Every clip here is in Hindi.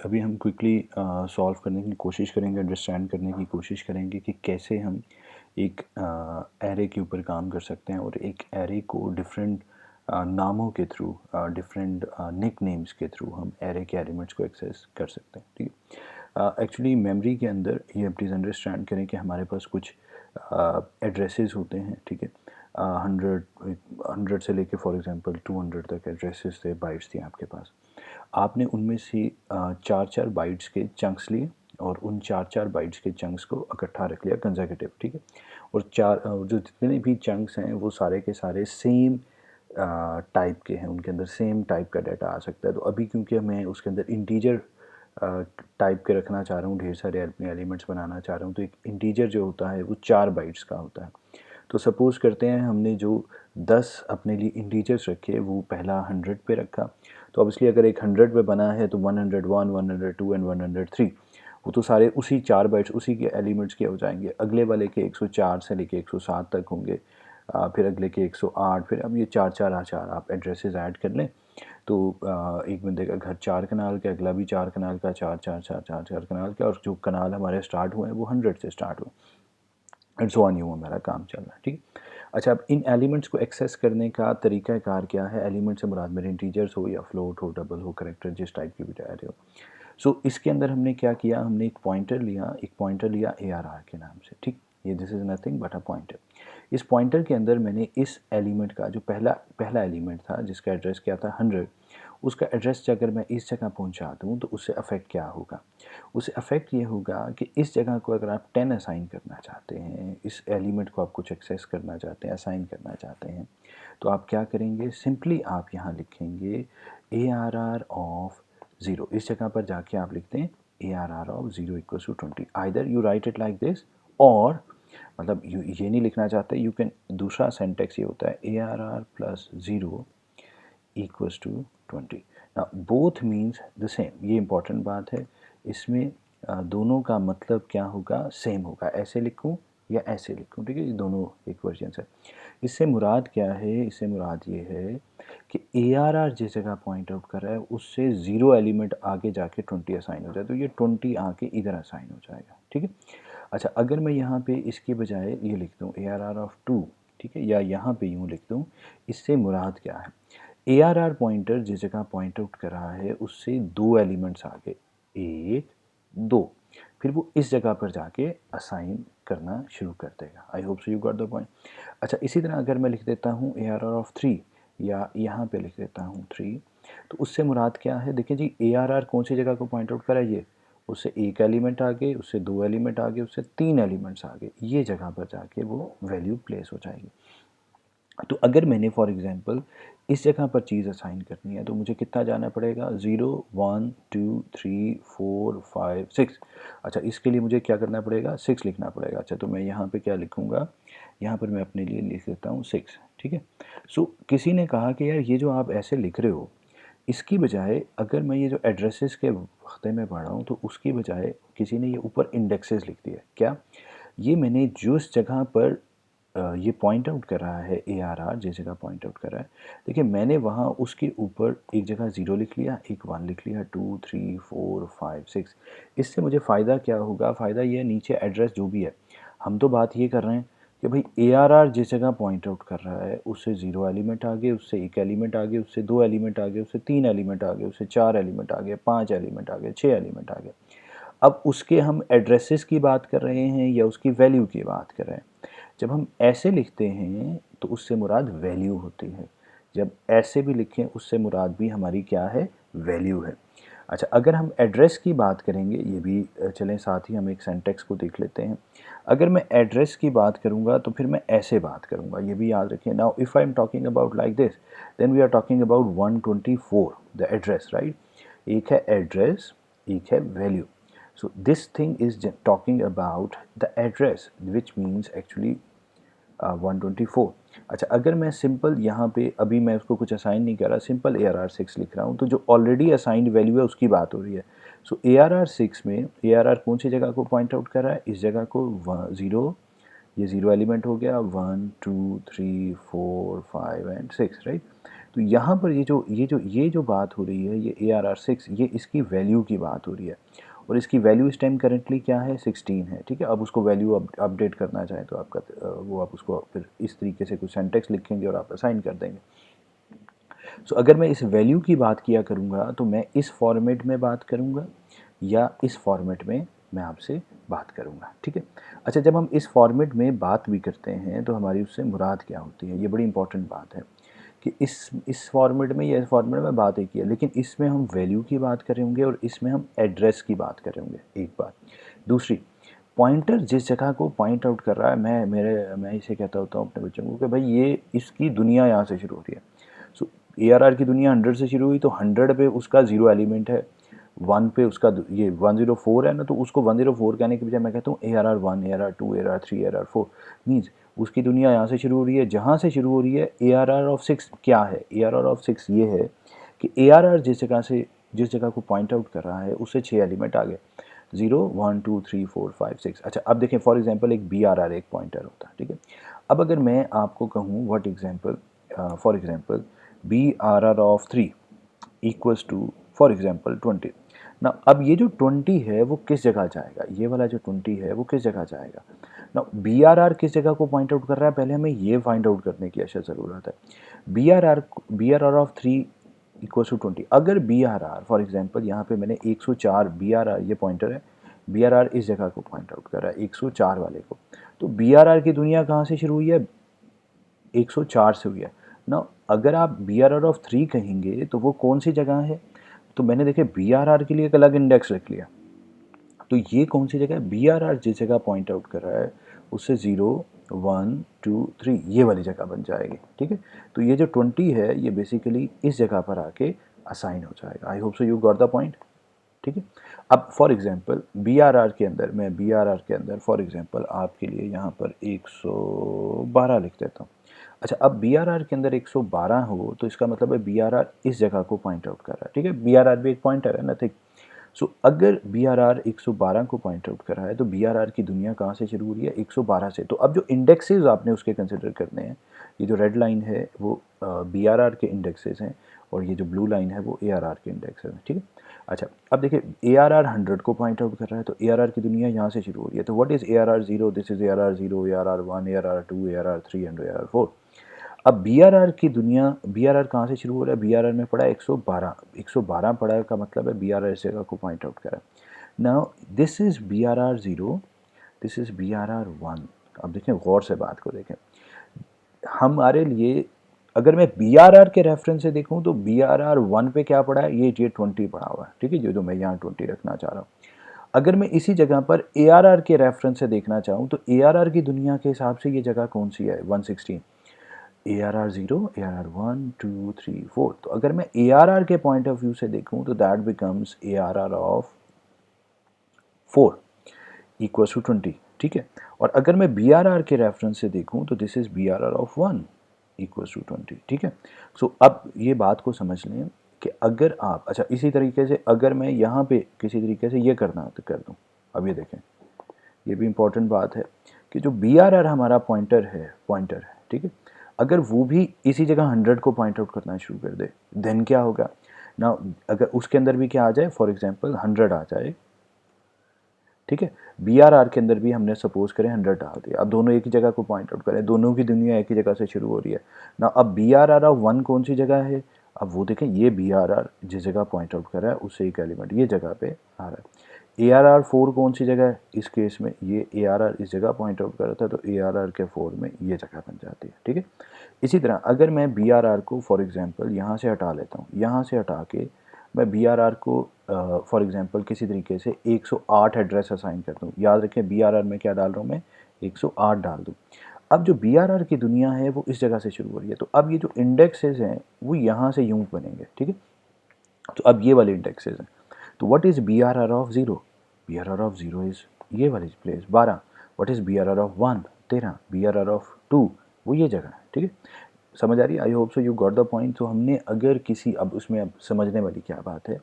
अभी हम क्विकली सॉल्व करने की कोशिश करेंगे, अंडरस्टैंड करने की कोशिश करेंगे कि कैसे हम एक एरे के ऊपर काम कर सकते हैं और एक एरे को डिफरेंट नामों के थ्रू, डिफरेंट निक नेम्स के थ्रू हम एरे के एलिमेंट्स को एक्सेस कर सकते हैं। ठीक है। एक्चुअली मेमोरी के अंदर ये प्लीज़ अंडरस्टैंड करें कि हमारे पास कुछ एड्रेसेस होते हैं। ठीक है। 100 से लेके फॉर एग्जांपल 200 तक एड्रेसेस थे, बाइट्स थी आपके पास। आपने उनमें से चार चार बाइट्स के चंक्स लिए और उन चार चार बाइट्स के चंक्स को इकट्ठा रख लिया कंसेक्यूटिव। ठीक है। और जो जितने भी चंक्स हैं वो सारे के सारे सेम टाइप के हैं, उनके अंदर सेम टाइप का डाटा आ सकता है। तो अभी क्योंकि मैं उसके अंदर इंटीजर टाइप के रखना चाह रहा हूँ, ढेर सारे अपने एलिमेंट्स बनाना चाह रहा हूँ, तो एक इंटीजर जो होता है वो 4 बाइट्स का होता है। तो सपोज़ करते हैं हमने जो 10 अपने लिए इंटीजर्स रखे, वो पहला 100 पे रखा। तो ऑब्वियसली अगर एक 100 पे बना है तो 101, 102 एंड 103 वो तो सारे उसी 4 बाइट्स उसी के एलिमेंट्स के हो जाएंगे। अगले वाले के 104 से लेके 107 तक होंगे, फिर अगले के 108, फिर अब ये 4 4 आप एड्रेसेस ऐड कर लें। तो एक बंदे का घर 4 कनाल का, अगला भी 4 कनाल का, 4 4 4 4 4 कनाल का, और जो कनाल हमारे स्टार्ट हुए हैं वो 100 से स्टार्ट हुए। एंड सो ऑन, यूँ हमारा काम चल रहा है। ठीक है। अच्छा, अब इन एलिमेंट्स को एक्सेस करने का तरीक़ाकार क्या है? एलिमेंट से मुराद मेरे इंटीजर्स हो या फ्लोट हो, डबल हो, कैरेक्टर, जिस टाइप की भी डायरी हो। सो इसके अंदर हमने क्या किया, हमने एक पॉइंटर लिया ARR के नाम से। ठीक, ये this is nothing but a pointer. इस पॉइंटर के अंदर मैंने इस एलिमेंट का जो पहला पहला एलिमेंट था जिसका एड्रेस क्या था 100, उसका एड्रेस अगर मैं इस जगह पहुंचा दूं तो उससे अफेक्ट क्या होगा? उससे अफेक्ट ये होगा कि इस जगह को अगर आप 10 असाइन करना चाहते हैं, इस एलिमेंट को आप कुछ एक्सेस करना चाहते हैं, असाइन करना चाहते हैं, तो आप क्या करेंगे? सिंपली आप यहाँ लिखेंगे ARR ऑफ 0। इस जगह पर जाके आप लिखते हैं ARR of 0 equals to 20। Either you write it like this, और मतलब ये नहीं लिखना चाहते, यू कैन, दूसरा सेंटेक्स ये होता है ARR plus 0 equals to 20। Now both means the same. ये इंपॉर्टेंट बात है, इसमें दोनों का मतलब क्या होगा? सेम होगा। ऐसे लिखूं या ऐसे लिखूं, ठीक है, ये दोनों एक वर्जन है। इससे मुराद क्या है? इससे मुराद ये है कि ARR जिस जगह पॉइंट आउट कर रहा है उससे 0 एलिमेंट आगे जाके 20 असाइन हो जाए, तो ये 20 आके इधर असाइन हो जाएगा। ठीक है। अच्छा, अगर मैं यहाँ पे इसके बजाय ये लिख दूँ ARR ऑफ 2, ठीक है, या यहाँ पे यूँ लिख दूँ, इससे मुराद क्या है? ARR पॉइंटर जिस जगह पॉइंट आउट कर रहा है उससे 2 एलिमेंट्स आगे, 1 2, फिर वो इस जगह पर जाके असाइन करना शुरू कर देगा। आई hope so you got the point. अच्छा, इसी तरह अगर मैं लिख देता हूँ ARR ऑफ 3, या यहाँ पे लिख देता हूँ 3, तो उससे मुराद क्या है? देखिए जी, ARR कौन सी जगह को पॉइंट आउट करा है? ये, उससे 1 एलिमेंट आगे, उससे 2 एलिमेंट आगे, उससे 3 एलिमेंट्स आगे, ये जगह पर जाके वो वैल्यू प्लेस हो जाएगी। तो अगर मैंने फॉर एग्जांपल इस जगह पर चीज़ असाइन करनी है तो मुझे कितना जाना पड़ेगा? 0 1 2 3 4 5 6। अच्छा, इसके लिए मुझे क्या करना पड़ेगा? 6 लिखना पड़ेगा। अच्छा, तो मैं यहाँ पे क्या लिखूँगा? यहाँ पर मैं अपने लिए लिख देता हूँ 6। ठीक है। सो किसी ने कहा कि यार ये जो आप ऐसे लिख रहे हो, इसकी बजाय अगर मैं ये जो एड्रेसेस के वक्ते में पढ़ रहा हूँ तो उसकी बजाय किसी ने ये ऊपर इंडेक्सेस लिख दिया। क्या? ये मैंने जिस जगह पर ये पॉइंट आउट कर रहा है ARR, जिस जगह पॉइंट आउट कर रहा है, देखिए मैंने वहाँ उसके ऊपर एक जगह 0 लिख लिया, एक 1 लिख लिया, 2 3 4 5 6। इससे मुझे फ़ायदा क्या होगा? फ़ायदा ये है, नीचे एड्रेस जो भी है, हम तो बात ये कर रहे हैं कि भाई ARR जिस जगह पॉइंट आउट कर रहा है उससे 0 एलिमेंट आगे, उससे 1 एलिमेंट आगे, उससे 2 एलिमेंट आगे, उससे 3 एलिमेंट आगे, उससे 4 एलिमेंट आगे, 5 एलिमेंट आगे, 6 एलिमेंट आगे। अब उसके हम एड्रेसेस की बात कर रहे हैं या उसकी वैल्यू की बात कर रहे हैं? जब हम ऐसे लिखते हैं तो उससे मुराद वैल्यू होती है। जब ऐसे भी लिखें उससे मुराद भी हमारी क्या है? वैल्यू है। अच्छा, अगर हम एड्रेस की बात करेंगे, ये भी चलें साथ ही हम एक सिंटैक्स को देख लेते हैं। अगर मैं एड्रेस की बात करूँगा तो फिर मैं ऐसे बात करूँगा, ये भी याद रखिए। Now if I am talking about like this, then we are talking about 124 the address, right? एक है एड्रेस, एक है value. So this thing is talking about the address, which means actually 124। अच्छा, अगर मैं सिंपल यहाँ पे अभी मैं उसको कुछ असाइन नहीं कर रहा, सिंपल ARR 6 लिख रहा हूँ, तो जो ऑलरेडी असाइंड वैल्यू है उसकी बात हो रही है। सो ARR 6 में ARR कौन सी जगह को पॉइंट आउट कर रहा है? इस जगह को 0, ये 0 एलिमेंट हो गया, 1 2 3 4 5 एंड 6, राइट? तो यहाँ पर ये जो बात हो रही है, ये ARR6, ये इसकी वैल्यू की बात हो रही है, और इसकी वैल्यू इस टाइम करेंटली क्या है, 16 है। ठीक है, अब उसको वैल्यू अपडेट करना चाहें तो आपका वो आप उसको फिर इस तरीके से कुछ सिंटैक्स लिखेंगे और आप असाइन कर देंगे। सो अगर मैं इस वैल्यू की बात किया करूँगा तो मैं इस फॉर्मेट में बात करूँगा या इस फॉर्मेट में मैं आपसे बात करूँगा। ठीक है, अच्छा, जब हम इस फॉर्मेट में बात भी करते हैं तो हमारी उससे मुराद क्या होती है, ये बड़ी इंपॉर्टेंट बात है कि इस फॉर्मेट में या इस फॉर्मेट में बात एक ही है, लेकिन इसमें हम वैल्यू की बात करेंगे और इसमें हम एड्रेस की बात करेंगे, एक बात। दूसरी, पॉइंटर जिस जगह को पॉइंट आउट कर रहा है, मैं इसे कहता होता हूँ अपने बच्चों को कि भाई ये इसकी दुनिया यहाँ से शुरू हो रही है। सो ARR की दुनिया 100 से शुरू हुई तो 100 पे उसका 0 एलिमेंट है, 1 पे उसका ये 104 है ना, तो उसको 104 कहने के बजाय मैं कहता हूँ ARR1, ARR2, ARR3, ARR4। Means उसकी दुनिया यहाँ से शुरू हो रही है, जहाँ से शुरू हो रही है। ARR6 क्या है? ARR6 ये है कि ARR जिस जगह को पॉइंट आउट कर रहा है उससे 6 एलिमेंट आ गए, 0, 1, 2, 3, 4, 5, 6। अच्छा, अब देखें, फॉर एग्जांपल एक BRR एक पॉइंटर होता है। ठीक है, अब अगर मैं आपको कहूँ for example BRR of 3 equals to for example 20 ना। अब ये जो 20 है वो किस जगह जाएगा, ये वाला जो 20 है वो किस जगह जाएगा ना। BRR किस जगह को पॉइंट आउट कर रहा है, पहले हमें ये फाइंड आउट करने की अच्छा ज़रूरत है। BRR of 3 equals to 20। अगर BRR फॉर एग्जांपल यहाँ पे मैंने 104, BRR ये पॉइंटर है, BRR इस जगह को पॉइंट आउट कर रहा है 104 वाले को, तो BRR की दुनिया कहाँ से शुरू हुई है, 104 से हुई है ना। अगर आप BRR ऑफ 3 कहेंगे तो वो कौन सी जगह है, तो मैंने देखे BRR के लिए एक अलग इंडेक्स रख लिया, तो ये कौन सी जगह है, BRR जिस जगह पॉइंट आउट कर रहा है उससे 0, 1, 2, 3 ये वाली जगह बन जाएगी। ठीक है, तो ये जो 20 है ये बेसिकली इस जगह पर आके असाइन हो जाएगा। आई hope so you got the point. ठीक है, अब फॉर एग्जांपल BRR के अंदर, मैं BRR के अंदर फॉर एग्जांपल आपके लिए यहाँ पर 112 लिख देता हूँ। अच्छा, अब BRR के अंदर 112 हो तो इसका मतलब है BRR इस जगह को पॉइंट आउट कर रहा है। ठीक है, BRR भी एक पॉइंटर है, नथिंग। सो अगर BRR 112 को पॉइंट आउट कर रहा है तो BRR की दुनिया कहाँ से शुरू हो रही है, 112 से। तो अब जो इंडेक्सेस आपने उसके कंसिडर करने हैं, ये जो रेड लाइन है वो BRR के इंडेक्सेस हैं और ये जो ब्लू लाइन है वो ARR के इंडेक्सेस हैं। ठीक है, अच्छा, अब देखिए ARR 100 को पॉइंट आउट कर रहा है तो ARR की दुनिया यहाँ से शुरू हो रही है। तो what is ARR0, this is ARR0, ARR1, ARR2, ARR3 and ARR4। अब BRR की दुनिया, BRR कहाँ से शुरू हो रहा है, BRR में पड़ा है 112, 112 पड़ा है का मतलब है BRR इस जगह को पॉइंट आउट करा। Now this is BRR0, this is BRR1। अब देखें, गौर से बात को देखें, हमारे लिए अगर मैं BRR के रेफरेंस से देखूं तो BRR1 पे क्या पड़ा है, ये 20 पड़ा हुआ है। ठीक है, जो मैं यहाँ 20 रखना चाह रहा हूँ। अगर मैं इसी जगह पर ARR के रेफरेंस से देखना चाहूँ तो ARR की दुनिया के हिसाब से ये जगह कौन सी है, 116। ARR0, ARR1, 2, 3, 4। तो अगर मैं ARR के पॉइंट ऑफ व्यू से देखूं तो that becomes ARR of 4 equals to 20। ठीक है, और अगर मैं BRR के रेफरेंस से देखूं तो this is BRR of 1 equals to 20। ठीक है, सो अब ये बात को समझ लें कि अगर आप, अच्छा, इसी तरीके से अगर मैं यहाँ पे किसी तरीके से ये करना तो कर दूँ। अब ये देखें, ये भी इंपॉर्टेंट बात है कि जो BRR हमारा पॉइंटर है, ठीक है, अगर वो भी इसी जगह 100 को पॉइंट आउट करना शुरू कर दे, देन क्या होगा ना। अगर उसके अंदर भी क्या आ जाए, फॉर एग्जांपल 100 आ जाए, ठीक है, BRR के अंदर भी हमने सपोज करें 100 डाल दिया, अब दोनों एक ही जगह को पॉइंट आउट करें, दोनों की दुनिया एक ही जगह से शुरू हो रही है ना। अब BRR ऑफ 1 कौन सी जगह है, अब वो देखें, ये BRR जिस जगह पॉइंट आउट कर रहा है उससे एक एलिमेंट ये जगह पे आ रहा है। ARR4 कौन सी जगह है, इस केस में ये ARR इस जगह पॉइंट आउट कर रहा था तो ARR के 4 में ये जगह बन जाती है। ठीक है, इसी तरह अगर मैं BRR को फॉर एग्जांपल यहाँ से हटा लेता हूँ, यहाँ से हटा के मैं BRR को फॉर एग्जांपल किसी तरीके से 108 एड्रेस असाइन कर दूँ। याद रखें BRR में क्या डाल रहा हूँ मैं, 108 डाल दूँ। अब जो BRR की दुनिया है वो इस जगह से शुरू हो रही है, तो अब ये जो इंडेक्सेस हैं वो यहाँ से यूँ बनेंगे। ठीक है, तो अब ये वाले इंडेक्सेस हैं, तो what is BRR of 0, BRR of 0 is ये वाली place 12। What is BRR of 1, 13। BRR of 2 वो ये जगह है। ठीक है, समझ आ रही है, आई hope so you got the point. तो हमने अगर किसी, अब उसमें अब समझने वाली क्या बात है,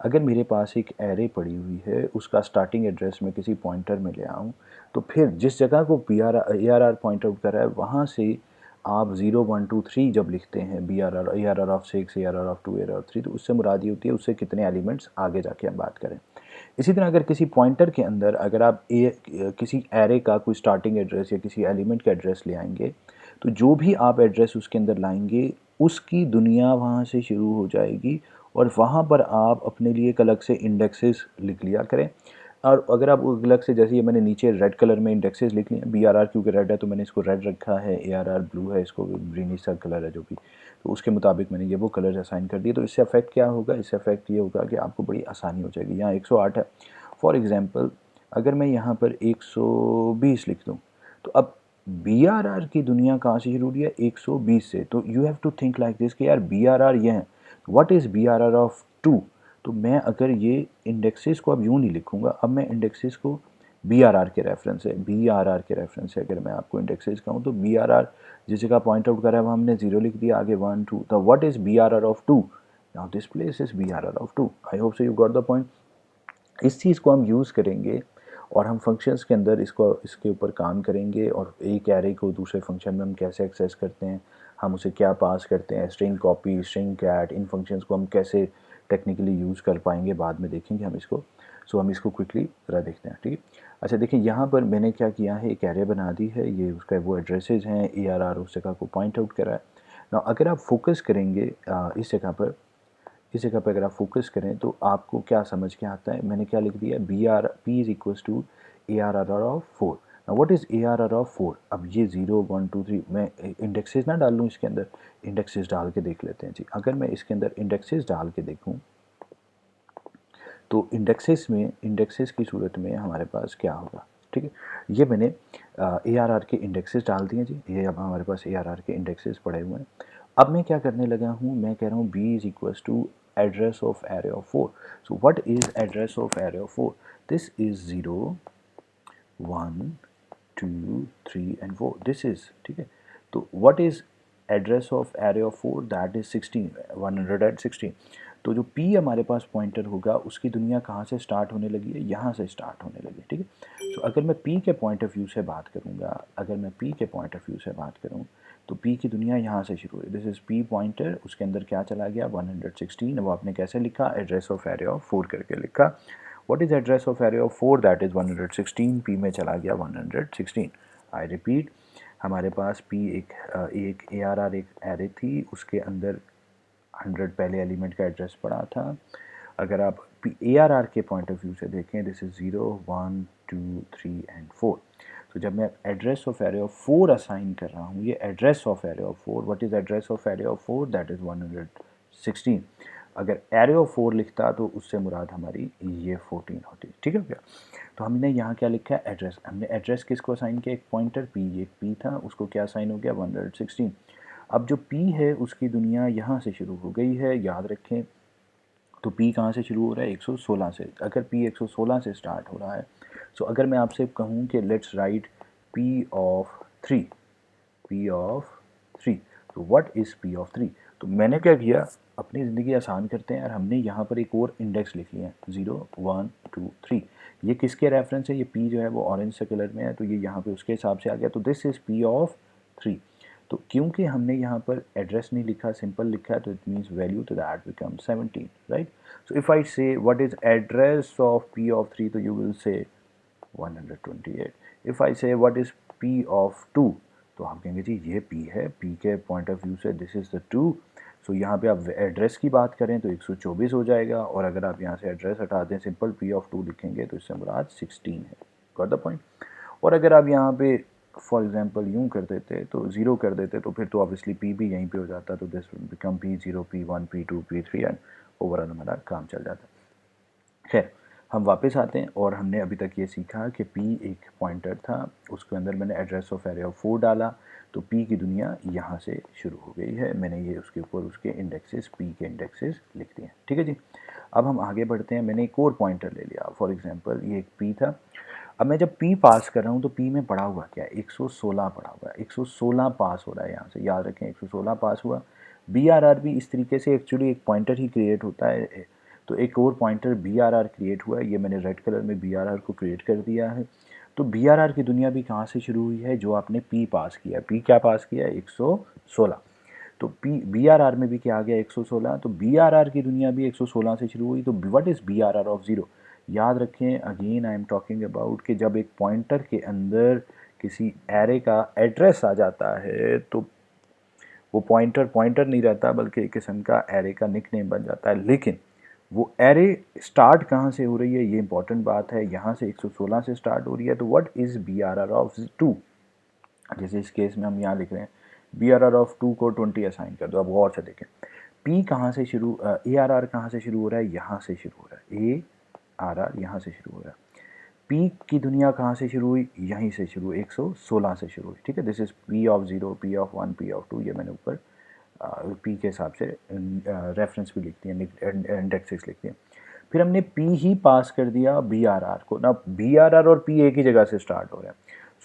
अगर मेरे पास एक एरे पड़ी हुई है, उसका स्टार्टिंग एड्रेस में किसी पॉइंटर में ले आऊँ, तो फिर जिस जगह को ARR पॉइंट आउट कर रहा है वहाँ से आप 0 1 2 3 जब लिखते हैं BRR ARR of 6 ARR of 2 ARR of 3, तो उससे मुराद ये होती है उससे कितने एलिमेंट्स आगे जाके हम बात करें। इसी तरह अगर किसी पॉइंटर के अंदर अगर आप किसी एरे का कोई स्टार्टिंग एड्रेस या किसी एलिमेंट का एड्रेस ले आएंगे, तो जो भी आप एड्रेस उसके अंदर लाएंगे उसकी दुनिया वहाँ से शुरू हो जाएगी और वहाँ पर आप अपने लिए एक अलग से इंडेक्सेस लिख लिया करें। और अगर आप अलग से, जैसे ये मैंने नीचे रेड कलर में इंडेक्सेस लिख लिए, BRR क्योंकि रेड है तो मैंने इसको रेड रखा है, ARR ब्लू है, इसको ग्रीनिश सा कलर है जो भी, तो उसके मुताबिक मैंने ये वो कलर असाइन कर दिए। तो इससे अफेक्ट क्या होगा, इससे अफेक्ट ये होगा कि आपको बड़ी आसानी हो जाएगी। यहाँ 108 है फॉर एग्ज़ाम्पल, अगर मैं यहाँ पर 120 लिख दूँ, तो अब BRR की दुनिया कहाँ से शुरू हुई है, 120 से। तो you have to think like this कि यार BRR ये है, व्हाट इज़ BRR ऑफ 2। तो मैं अगर ये इंडेक्सेस को अब यूँ नहीं लिखूँगा, अब मैं इंडेक्सेस को BRR के रेफरेंस है, BRR के रेफरेंस है अगर मैं आपको इंडेक्सेस कहूँ, तो BRR जिस जगह पॉइंट आउट करा है वहाँ हमने 0 लिख दिया, आगे 1 2, तो what is BRR of 2, now this place is BRR of 2। I hope so you got the point. इस चीज़ को हम यूज़ करेंगे और हम फंक्शंस के अंदर इसके ऊपर काम करेंगे, और एक एरे को दूसरे फंक्शन में हम कैसे एक्सेस करते हैं, हम उसे क्या पास करते हैं, स्ट्रिंग कॉपी, स्ट्रिंग कैट, इन फंक्शंस को हम कैसे टेक्निकली यूज़ कर पाएंगे बाद में देखेंगे हम इसको। सो हम इसको क्विकली ज़रा देखते हैं, ठीक है। अच्छा देखिए, यहाँ पर मैंने क्या किया है, एक एरे बना दी है, ये उसका वो एड्रेसेस हैं, ARR उस जगह को पॉइंट आउट करा है ना। अगर आप फोकस करेंगे इस जगह पर अगर आप फोकस करें तो आपको क्या समझ के आता है, मैंने क्या लिख दिया, P is equals to ARR of 4। Now what is ARR of 4। अब ये 0 1 2 3 मैं इंडेक्सेस ना डाल लूँ इसके अंदर, इंडेक्सेस डाल के देख लेते हैं जी। अगर मैं इसके अंदर इंडेक्सेस डाल के देखूँ, तो इंडेक्सेस की सूरत में हमारे पास क्या होगा, ठीक है। ये मैंने ARR के इंडेक्सेस डाल दिए जी, ये अब हमारे पास ARR के इंडेक्सेस पड़े हुए हैं। अब मैं क्या करने लगा हूँ, मैं कह रहा हूँ B is equals to address of array of 4। So what is address of array of 4, this is 0 1 2 3 and 4, this is, ठीक है। तो what is address of array of 4, that is 16 116। तो जो P हमारे पास पॉइंटर होगा उसकी दुनिया कहाँ से स्टार्ट होने लगी है, यहाँ से स्टार्ट होने लगी है, ठीक है। तो अगर मैं P के पॉइंट ऑफ व्यू से बात करूँगा, तो P की दुनिया यहाँ से शुरू हुई, दिस इज़ P पॉइंटर, उसके अंदर क्या चला गया 116। वो आपने कैसे लिखा, एड्रेस ऑफ एरे ऑफ 4 करके लिखा। What is address of array of 4, that is 116। P में चला गया 116। आई रिपीट, हमारे पास P एक ARR एक एरे थी, उसके अंदर 100 पहले एलिमेंट का एड्रेस पड़ा था। अगर आप ARR के पॉइंट ऑफ व्यू से देखें, दिस इज़ 0 1 2 3 एंड 4। तो जब मैं address of array of 4 assign कर रहा हूँ, ये address of array of 4, what is address of array of 4, that is 116। अगर एरे ऑफ 4 लिखता तो उससे मुराद हमारी ये 14 होती, ठीक है क्या। तो हमने यहाँ क्या लिखा है, एड्रेस, हमने एड्रेस किसको असाइन किया, एक पॉइंटर P, एक P था, उसको क्या असाइन हो गया 116। अब जो P है उसकी दुनिया यहाँ से शुरू हो गई है, याद रखें। तो P कहाँ से शुरू हो रहा है, 116 से। अगर P 116 से स्टार्ट हो रहा है, सो अगर मैं आपसे कहूँ कि लेट्स राइट P ऑफ 3, तो व्हाट इज़ P ऑफ 3। तो मैंने क्या किया, अपनी ज़िंदगी आसान करते हैं और हमने यहाँ पर एक और इंडेक्स लिख लिया है, 0 1 2 3। ये किसके रेफरेंस है, ये P जो है वो ऑरेंज से कलर में है, तो ये यहाँ पे उसके हिसाब से आ गया। तो दिस इज़ P ऑफ 3। तो क्योंकि हमने यहाँ पर एड्रेस नहीं लिखा, सिंपल लिखा है, तो इट मीन्स वैल्यू, तो that become 17, right. So if I say what is address of P of 3, तो you will say 128। If I say what is P of 2, तो आप कहेंगे जी ये P है, P के पॉइंट ऑफ व्यू से दिस इज़ द 2। सो यहाँ पे आप एड्रेस की बात करें तो 124 हो जाएगा, और अगर आप यहाँ से एड्रेस हटा दें, सिंपल P ऑफ 2 लिखेंगे, तो इससे मुराद 16 है। Got the point. और अगर आप यहाँ पे फॉर एग्जांपल यूँ कर देते, तो 0 कर देते, तो फिर तो ऑब्वियसली P भी यहीं पे हो जाता, तो this become P0 P1 P2 P3 and overall हमारा काम चल जाता। खैर, हम वापस आते हैं, और हमने अभी तक ये सीखा कि P एक पॉइंटर था, उसके अंदर मैंने एड्रेस ऑफ एरे ऑफ 4 डाला, तो P की दुनिया यहाँ से शुरू हो गई है। मैंने ये उसके ऊपर उसके इंडेक्सेस, P के इंडेक्सेस लिख दिए, ठीक है जी। अब हम आगे बढ़ते हैं, मैंने एक और पॉइंटर ले लिया, फॉर एग्जांपल ये एक P था। अब मैं जब P पास कर रहा हूँ, तो P में पड़ा हुआ क्या है, 116 पड़ा हुआ है, 116 पास हो रहा है यहाँ से, याद रखें 116 पास हुआ। BRR भी इस तरीके से एक्चुअली एक पॉइंटर ही क्रिएट होता है। तो एक और पॉइंटर BRR क्रिएट हुआ है, ये मैंने रेड कलर में BRR को क्रिएट कर दिया है। तो BRR की दुनिया भी कहाँ से शुरू हुई है, जो आपने P पास किया, P क्या पास किया है 116, तो BRR में भी क्या आ गया 116, तो BRR की दुनिया भी 116 से शुरू हुई। तो what is BRR of zero, याद रखें again I am talking about कि जब एक पॉइंटर के अंदर किसी एरे का एड्रेस आ जाता है तो वो पॉइंटर पॉइंटर नहीं रहता बल्कि एक किस्म का एरे का निकनेम बन जाता है। लेकिन वो एरे स्टार्ट कहाँ से हो रही है, ये इंपॉर्टेंट बात है, यहाँ से 116 से स्टार्ट हो रही है। तो व्हाट इज़ BRR ऑफ 2, जैसे इस केस में हम यहाँ लिख रहे हैं BRR ऑफ 2 को 20 असाइन कर दो। अब गौर से देखें P कहाँ से शुरू, ARR कहाँ से शुरू हो रहा है, यहाँ से शुरू हो रहा है, ARR यहाँ से शुरू हो रहा है। P की दुनिया कहाँ से शुरू हुई, यहीं से शुरू हुई, 116 से शुरू हुई, ठीक है। This is P of 0, P of 1, P of 2, ये मैंने ऊपर P के हिसाब से रेफरेंस भी लिख दिया, इंडेक्सेस लिख दिए। फिर हमने P ही पास कर दिया BRR को ना, BRR और P एक ही जगह से स्टार्ट हो रहा है।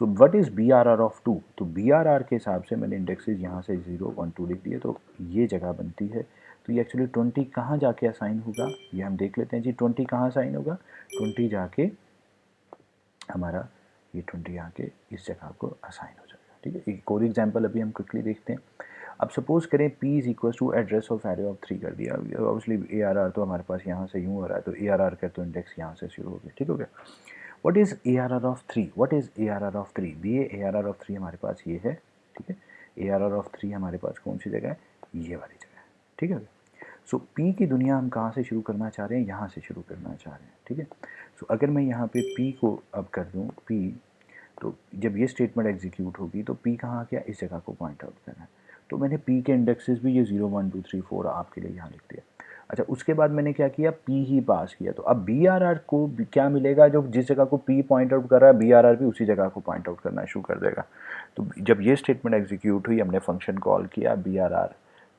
सो व्हाट इज़ BRR ऑफ 2, तो BRR के हिसाब से मैंने इंडेक्सेस यहाँ से 0, 1, 2 लिख दिए, तो ये जगह बनती है। तो ये एक्चुअली 20 कहाँ जाके असाइन होगा, ये हम देख लेते हैं जी। 20 कहाँ असाइन होगा, 20 जाके हमारा ये 20 यहाँ के इस जगह को असाइन हो जाएगा, ठीक है। एक और एग्जांपल अभी हम क्विकली देखते हैं। अब सपोज करें P is equal to address of array of 3 कर दिया। ऑब्वियसली ARR तो हमारे पास यहाँ से यूँ हो रहा है, तो ARR का तो इंडेक्स यहाँ से शुरू हो गया, ठीक हो गया। What is ARR of 3, what is ARR of 3, ये ARR ऑफ 3 हमारे पास ये है, ठीक है। ARR ऑफ 3 हमारे पास कौन सी जगह है, ये वाली जगह है, ठीक है। सो P की दुनिया हम कहाँ से शुरू करना चाह रहे हैं, यहाँ से शुरू करना चाह रहे हैं, ठीक है। सो अगर मैं यहाँ पे P को अब कर दूँ P, तो जब ये स्टेटमेंट एग्जीक्यूट होगी तो P कहाँ आ गया, इस जगह को पॉइंट आउट करना है। तो मैंने P के इंडेक्सेस भी ये 0, 1, 2, 3, 4 आपके लिए यहाँ लिख दिया। अच्छा, उसके बाद मैंने क्या किया, P ही पास किया। तो अब BRR को क्या मिलेगा, जो जिस जगह को P पॉइंट आउट कर रहा है BRR भी उसी जगह को पॉइंट आउट करना शुरू कर देगा। तो जब ये स्टेटमेंट एग्जीक्यूट हुई, हमने फंक्शन कॉल किया BRR,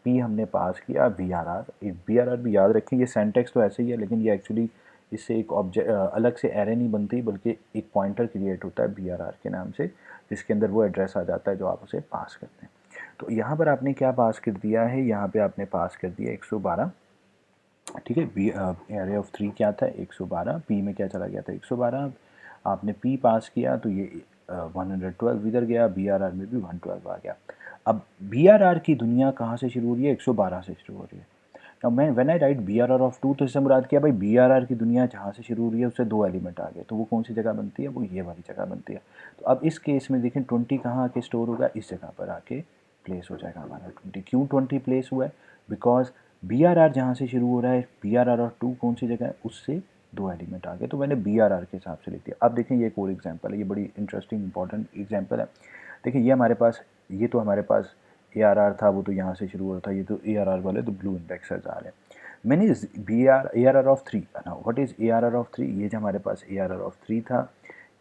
P हमने पास किया BRR। BRR भी याद रखें, ये सेंटेक्स तो ऐसे ही है, लेकिन ये एक्चुअली इससे एक ऑब्जेक्ट अलग से एरे नहीं बनती, बल्कि एक पॉइंटर क्रिएट होता है BRR के नाम से, जिसके अंदर वो एड्रेस आ जाता है जो आप उसे पास करते हैं। तो यहाँ पर आपने क्या पास कर दिया है, यहाँ पे आपने पास कर दिया 112, ठीक है। एरे ऑफ 3 क्या था 112, P में क्या चला गया था 112, आपने P पास किया तो ये 112 इधर गया, BRR में भी 112 आ गया। अब BRR की दुनिया कहाँ से शुरू हो रही है, 112 से शुरू हो रही है। अब मैं when I right BRR of 2, तो इससे मुराद क्या भाई, BRR की दुनिया जहाँ से शुरू हो रही है उससे 2 एलिमेंट आ गए, तो वो कौन सी जगह बनती है, वो ये वाली जगह बनती है। तो अब इस केस में देखें 20 कहाँ आके स्टोर होगा, इस जगह पर आके प्लेस हो जाएगा हमारा 20। क्यों 20 प्लेस हुआ है, बिकॉज BRR जहाँ से शुरू हो रहा है, BRR ऑफ 2 कौन सी जगह है, उससे 2 एलिमेंट आ गए, तो मैंने BRR के हिसाब से लिख दिया। अब देखें ये एक और एग्जाम्पल है, ये बड़ी इंटरेस्टिंग इंपॉर्टेंट एग्जाम्पल है। देखिए ये हमारे पास, ये तो हमारे पास ARR था, वो तो यहाँ से शुरू हो रहा था, ये तो ARR वाले तो ब्लू इंडेक्सेस आ रहे हैं। मैंने ARR of 3, what is ARR of 3, ये जो हमारे पास ARR ऑफ 3 था,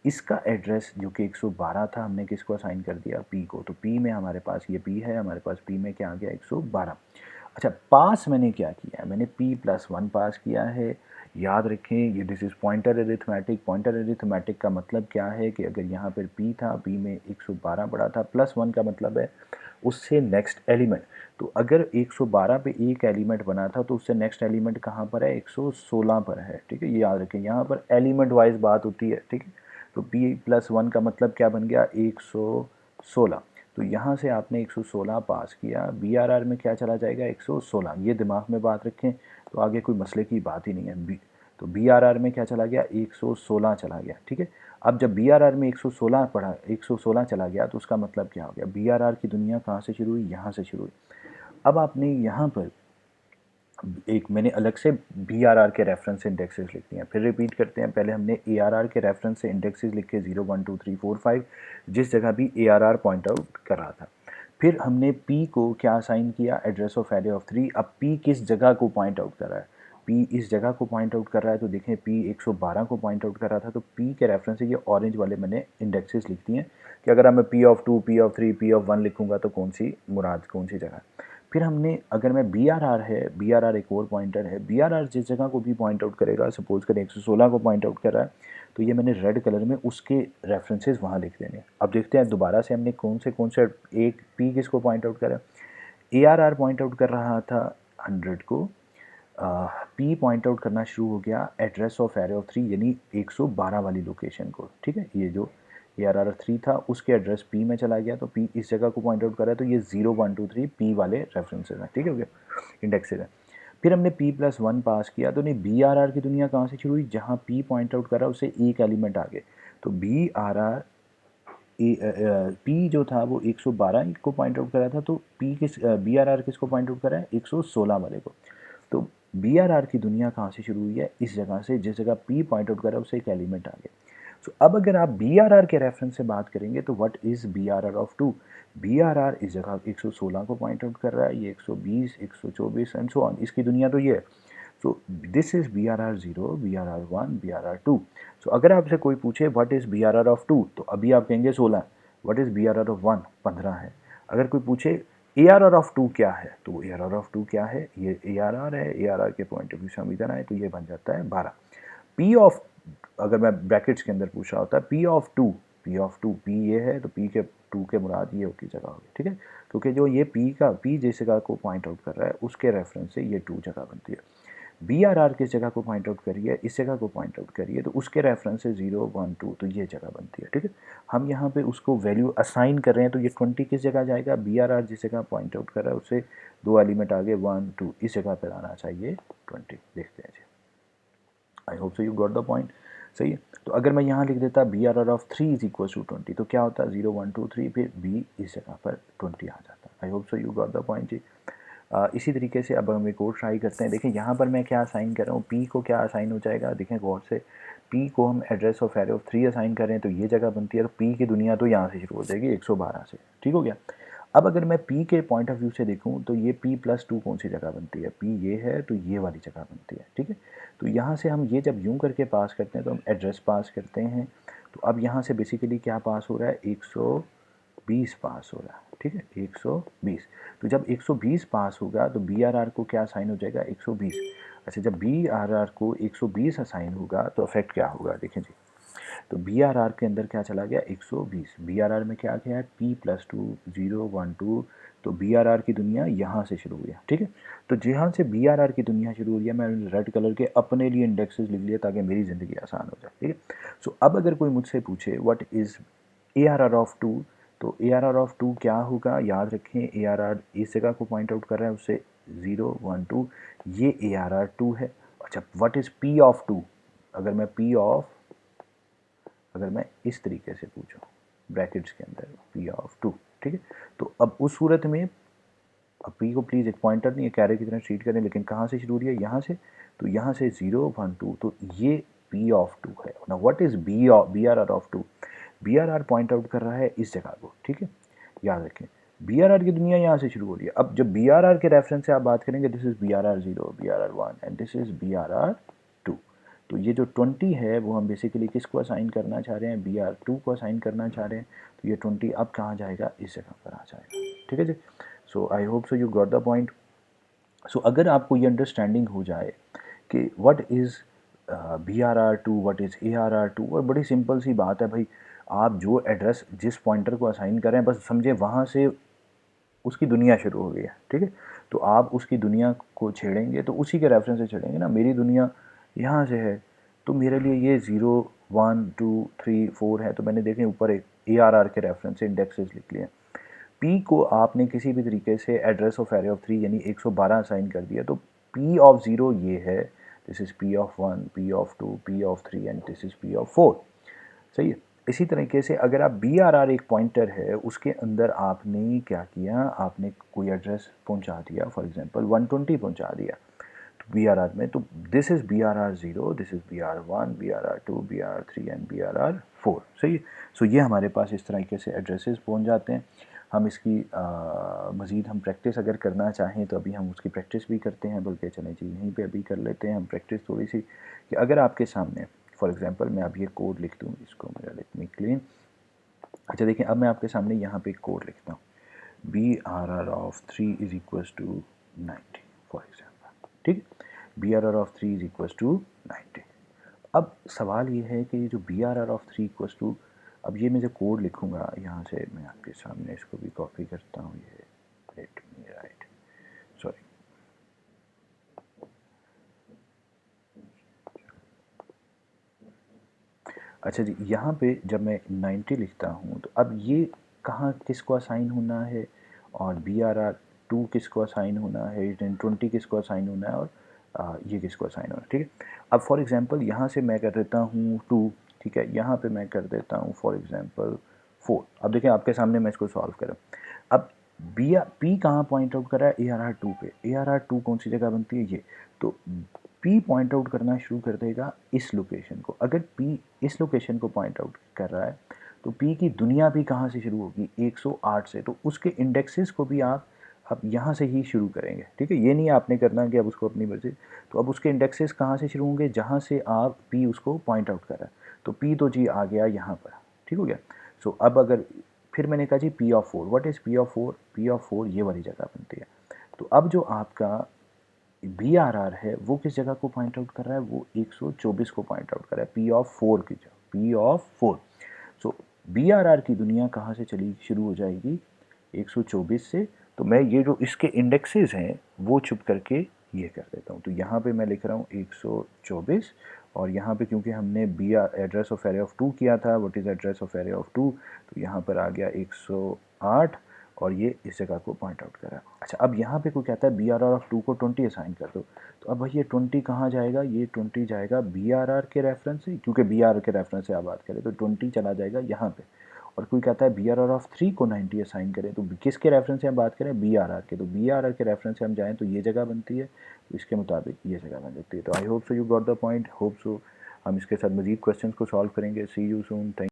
इसका एड्रेस जो कि 112 था, हमने किसको असाइन कर दिया, P को। तो P में हमारे पास ये P है, हमारे पास P में क्या आ गया 112। अच्छा, पास मैंने क्या किया है, मैंने P+1 पास किया है। याद रखें ये this is pointer arithmetic. Pointer arithmetic का मतलब क्या है कि अगर यहाँ पर P था, P में 112 पड़ा था, +1 का मतलब है उससे नेक्स्ट एलिमेंट। तो अगर 112 पे एक एलिमेंट बना था तो उससे नेक्स्ट एलिमेंट कहाँ पर है, 116 पर है, ठीक है। ये याद रखें, यहाँ पर एलिमेंट वाइज बात होती है, ठीक है। तो P+1 का मतलब क्या बन गया, 116। तो यहाँ से आपने 116 पास किया, BRR में क्या चला जाएगा 116, ये दिमाग में बात रखें, तो आगे कोई मसले की बात ही नहीं है। तो BRR में क्या चला गया, 116 चला गया, ठीक है। अब जब BRR में 116 पढ़ा, 116 चला गया, तो उसका मतलब क्या हो गया, BRR की दुनिया कहाँ से शुरू हुई, यहाँ से शुरू हुई। अब आपने यहाँ पर एक मैंने अलग से BRR के रेफरेंस से इंडेक्सेस लिख दिए हैं। फिर रिपीट करते हैं, पहले हमने ARR के रेफरेंस से इंडेक्सेस लिखे 0, 1, 2, 3, 4, 5, जिस जगह भी ARR पॉइंट आउट कर रहा था। फिर हमने P को क्या असाइन किया, एड्रेस ऑफ एरे ऑफ 3। अब P किस जगह को पॉइंट आउट कर रहा है, P इस जगह को पॉइंट आउट कर रहा है, तो देखें P 112 को पॉइंट आउट कर रहा था, तो P के रेफरेंस से ये ऑरेंज वाले मैंने इंडेक्सेस लिख दिए हैं कि अगर मैं P of 2, P of 3, P of 1 लिखूंगा तो कौन सी मुराद, कौन सी जगह। फिर हमने अगर मैं BRR है, BRR एक और पॉइंटर है, BRR जिस जगह को भी पॉइंट आउट करेगा, सपोज करें 116 को पॉइंट आउट कर रहा है, तो ये मैंने रेड कलर में उसके रेफरेंसेस वहाँ लिख देने। अब देखते हैं दोबारा से हमने कौन से एक P किसको पॉइंट आउट करा, ARR पॉइंट आउट कर रहा था 100 को, पी पॉइंट आउट करना शुरू हो गया एड्रेस ऑफ एरे ऑफ 3 यानी 112 वाली लोकेशन को, ठीक है। ये जो ARR3 था उसके एड्रेस पी में चला गया, तो पी इस जगह को पॉइंट आउट कर रहा है, तो ये 0 1 2 3 पी वाले रेफरेंसेज हैं, ठीक है, हो गया इंडेक्सेज हैं। फिर हमने p+1 पास किया, तो नहीं BRR की दुनिया कहाँ से शुरू हुई, जहाँ p पॉइंट आउट कर रहा है उससे एक एलिमेंट आगे, तो BRR पी जो था वो 112 को पॉइंट आउट कर रहा था, तो पी किस BRR किसको पॉइंट आउट कर रहा है, 116 वाले को। तो BRR की दुनिया कहाँ से शुरू हुई है, इस जगह से जिस जगह पी पॉइंट आउट कर रहा है उससे एक एलिमेंट आगे। सो अब अगर आप BRR के रेफरेंस से बात करेंगे तो what is BRR of 2, BRR इस जगह 116 को पॉइंट आउट कर रहा है, ये 120 124 एंड सो ऑन, इसकी दुनिया तो ये है। So this is BRR0 BRR1 BRR2। सो अगर आपसे कोई पूछे व्हाट इज़ BRR ऑफ 2, तो अभी आप कहेंगे 16। व्हाट इज़ BRR ऑफ 1, 15 है। अगर कोई पूछे ARR ऑफ 2 क्या है, तो ARR ऑफ 2 क्या है, ये ARR है, ARR के पॉइंट ऑफ व्यू से हम इधर आए तो ये बन जाता है 12। P ऑफ, अगर मैं ब्रैकेट्स के अंदर पूछ रहा होता P ऑफ 2, P ये है तो P के 2 के मुराद ये की जगह होगी, ठीक है, क्योंकि जो ये P जिस जगह को पॉइंट आउट कर रहा है उसके रेफरेंस से ये 2 जगह बनती है। BRR किस जगह को पॉइंट आउट करिए, इस जगह को पॉइंट आउट करिए, तो उसके रेफरेंस से 0 1 2, तो ये जगह बनती है, ठीक है। हम यहाँ पे उसको वैल्यू असाइन कर रहे हैं, तो ये 20 किस जगह जाएगा, BRR जिस जगह पॉइंट आउट कर रहा है उससे 2 एलिमेंट आगे 1 2, इस जगह पर आना चाहिए 20। देखते हैं जी, I hope so you got the point, सही है। तो अगर मैं यहाँ लिख देता BRR of 3 is equal to 20, तो क्या होता 0 1 2 3, फिर B इस जगह पर 20 आ जाता। I hope so you got the point जी। इसी तरीके से अब हम एक और ट्राई करते हैं। देखें यहाँ पर मैं क्या असाइन कर रहा हूँ, P को क्या असाइन हो जाएगा, देखें गौर से, P को हम address of array of 3 assign कर रहे हैं, तो ये जगह बनती है, और P की दुनिया तो यहाँ से शुरू हो जाएगी 112 से, ठीक हो गया। अब अगर मैं P के पॉइंट ऑफ व्यू से देखूँ तो ये P+2 कौन सी जगह बनती है, P ये है तो ये वाली जगह बनती है, ठीक है। तो यहाँ से हम ये जब यूँ करके पास करते हैं तो हम एड्रेस पास करते हैं, तो अब यहाँ से बेसिकली क्या पास हो रहा है, 120 पास हो रहा है, ठीक है, 120। तो जब 120 पास होगा तो BRR को क्या असाइन हो जाएगा, 120। अच्छा, जब BRR को 120 असाइन होगा तो इफेक्ट क्या होगा, देखें जी। तो BRR के अंदर क्या चला गया, 120। BRR में क्या गया है, P+2 0 1 2, तो BRR की दुनिया यहाँ से शुरू हुई है, ठीक है। तो जहाँ से BRR की दुनिया शुरू हुई है, मैंने रेड कलर के अपने लिए इंडेक्सेस लिख लिया ताकि मेरी ज़िंदगी आसान हो जाए, ठीक है। सो अब अगर कोई मुझसे पूछे व्हाट इज़ ARR ऑफ 2, तो ARR ऑफ 2 क्या होगा, याद रखें ARR इस जगह को पॉइंट आउट कर रहा है उससे 0 1 2, ये ARR2 है। अच्छा, व्हाट इज़ P ऑफ 2, अगर मैं P ऑफ, अगर मैं इस तरीके से पूछूं ब्रैकेट्स के अंदर P ऑफ 2, ठीक है, तो अब उस सूरत में, अब P को प्लीज़ एक पॉइंटर नहीं है, कैरे की तरह ट्रीट करें, लेकिन कहाँ से शुरू हो रही है, यहाँ से, तो यहाँ से 0 1 2, तो ये P ऑफ 2 है ना। What is BRR of 2, BRR point out कर रहा है इस जगह को, ठीक है, याद रखें BRR की दुनिया यहाँ से शुरू हो रही है। अब जब BRR के रेफरेंस से आप बात करेंगे, this is BRR0 BRR1 and this is BRR2। तो ये जो 20 है वो हम बेसिकली किसको असाइन करना चाह रहे हैं, BR2 को असाइन करना चाह रहे हैं, तो ये 20 अब कहाँ जाएगा, इस जगह पर आ जाएगा, ठीक है जी। So I hope so you got the point. So अगर आपको ये अंडरस्टैंडिंग हो जाए कि what is BRR2, what is ARR2, और बड़ी सिंपल सी बात है भाई, आप जो एड्रेस जिस पॉइंटर को असाइन करें बस समझे वहाँ से उसकी दुनिया शुरू हो गई है, ठीक है। तो आप उसकी दुनिया को छेड़ेंगे तो उसी के रेफरेंस से छेड़ेंगे ना, मेरी दुनिया यहाँ से है तो मेरे लिए ये 0 1 2 3 4 है, तो मैंने देखें ऊपर एक ARR के रेफरेंस से इंडेक्सेस लिख लिए। P को आपने किसी भी तरीके से एड्रेस ऑफ एरे ऑफ 3 यानी 112 असाइन कर दिया, तो P ऑफ 0 ये है, this is P of 1 P of 2 P of 3 and this is P of 4, सही है। इसी तरीके से अगर आप BRR एक पॉइंटर है, उसके अंदर आपने क्या किया, आपने कोई एड्रेस पहुंचा दिया, फॉर एग्जांपल 120 पहुंचा दिया तो BRR में, तो this is BRR0, this is BR1 BRR2 BR3 and BRR4, सही है। सो ये हमारे पास इस तरीके से एड्रेसेस पहुंच जाते हैं। हम इसकी मज़ीद हम प्रैक्टिस अगर करना चाहें तो अभी हम उसकी प्रैक्टिस भी करते हैं, बल्कि चलें जी यहीं पे अभी कर लेते हैं हम प्रैक्टिस थोड़ी सी, कि अगर आपके सामने फॉर एग्जांपल मैं अब ये कोड लिख दूँ, इसको मेरा लेट मी क्लीन। अच्छा देखें, अब मैं आपके सामने यहाँ पे एक कोड लिखता हूँ, BRR of 3 is equals to 90 for example, ठीक है, BRR of 3 is equals to 90। अब सवाल ये है कि ये जो BRR ऑफ 3 इक्वल्स टू, अब ये मैं जो कोड लिखूँगा यहाँ से मैं आपके सामने इसको भी कॉपी करता हूँ, ये लेट मी राइट, सॉरी, अच्छा जी, यहाँ पे जब मैं 90 लिखता हूँ तो अब ये कहाँ किसको असाइन होना है, और बी आर आर 2 किसको असाइन होना है, 1020 किसको असाइन होना है, और ये किसको असाइन होना है, ठीक है। अब फॉर एग्जांपल यहाँ से मैं कर देता हूँ 2, ठीक है, यहाँ पे मैं कर देता हूँ फॉर एग्जांपल 4। अब देखिए आपके सामने मैं इसको सॉल्व करूँ। अब बी पी कहाँ पॉइंट आउट कर रहा है, ए आर आर 2 पे। ए आर आर 2 कौन सी जगह बनती है, ये। तो पी पॉइंट आउट करना शुरू कर देगा इस लोकेशन को। अगर पी इस लोकेशन को पॉइंट आउट कर रहा है तो पी की दुनिया भी कहाँ से शुरू होगी, 108 से। तो उसके इंडेक्सेस को भी आप अब यहाँ से ही शुरू करेंगे, ठीक है। ये नहीं आपने करना कि अब उसको अपनी मर्जी। तो अब उसके इंडेक्सेस कहाँ से शुरू होंगे, जहाँ से आप पी उसको पॉइंट आउट कर रहा है। तो पी तो जी आ गया यहाँ पर, ठीक हो गया। सो अब अगर फिर मैंने कहा G P of 4, what is P of 4, P of 4 ये वाली जगह बनती है। तो अब जो आपका बी आर आर है वो किस जगह को पॉइंट आउट कर रहा है, वो 124 को पॉइंट आउट कर रहा है, पी ऑफ 4 की जगह, p of 4। So b r r की दुनिया कहाँ से चली शुरू हो जाएगी, 124 से। तो मैं ये जो इसके इंडेक्सेस हैं वो छुप करके ये कर देता हूँ। तो यहाँ पे मैं लिख रहा हूँ 124, और यहाँ पे क्योंकि हमने b r address of array of 2 किया था, what is address of array of 2, तो यहाँ पर आ गया 108, और ये इस जगह को पॉइंट आउट करा। अच्छा, अब यहाँ पे कोई कहता है बी आर आर ऑफ 2 को 20 असाइन कर दो। तो अब भाई ये 20 कहाँ जाएगा, ये 20 जाएगा बी आर आर के रेफरेंस से, क्योंकि बी आर आर के रेफरेंस से आप बात करें तो 20 चला जाएगा यहाँ पे। और कोई कहता है बी आर आर ऑफ 3 को 90 असाइन करें, तो किसके रेफरेंस से हम बात करें, बी आर आर के। तो बी आर आर के रेफरेंस से हम जाएँ तो ये जगह बनती है, तो इसके मुताबिक ये जगह बन जाती है। तो आई hope so you got the point, hope so हम इसके साथ मजीद क्वेश्चंस को सॉल्व करेंगे। सी यू सून, थैंक